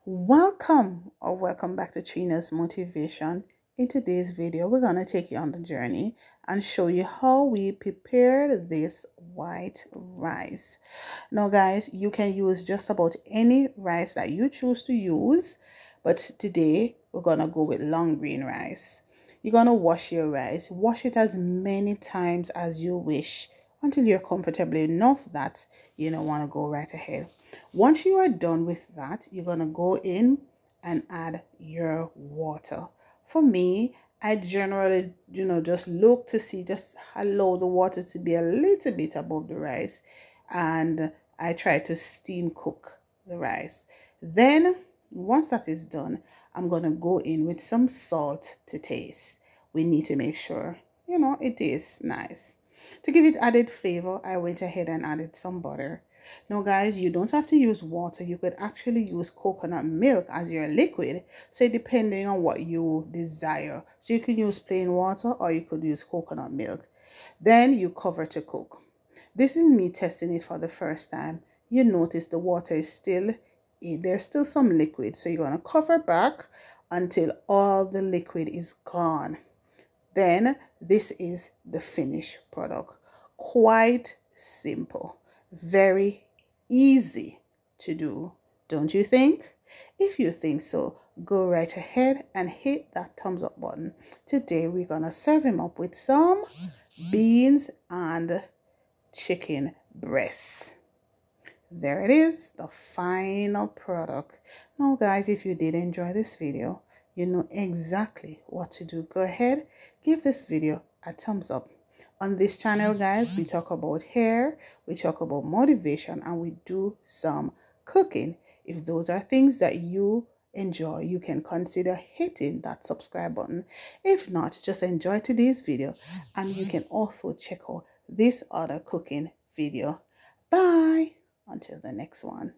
Welcome back to Trina's Motivation. In today's video, we're going to take you on the journey and show you how we prepare this white rice. Now guys, you can use just about any rice that you choose to use, but today we're going to go with long grain rice. You're going to wash your rice. Wash it as many times as you wish until you're comfortable enough that you don't want to go right ahead. Once you are done with that, you're going to go in and add your water. For me, I generally, just look to see, just allow the water to be a little bit above the rice, and I try to steam cook the rice. Then once that is done, I'm going to go in with some salt to taste. We need to make sure, it tastes nice. To give it added flavor, I went ahead and added some butter. Now guys, you don't have to use water. You could actually use coconut milk as your liquid. So depending on what you desire. So you can use plain water or you could use coconut milk. Then you cover to cook. This is me testing it for the first time. You notice the water is still, there's still some liquid. So you're going to cover back until all the liquid is gone. Then this is the finished product. Quite simple. Very easy to do, don't you think? If you think so, go right ahead and hit that thumbs up button. Today we're gonna serve him up with some beans and chicken breasts. There it is, the final product. Now guys, if you did enjoy this video, you know exactly what to do. Go ahead, give this video a thumbs up. On this channel, guys, we talk about hair, we talk about motivation, and we do some cooking. If those are things that you enjoy, you can consider hitting that subscribe button. If not, just enjoy today's video, and you can also check out this other cooking video. Bye until the next one.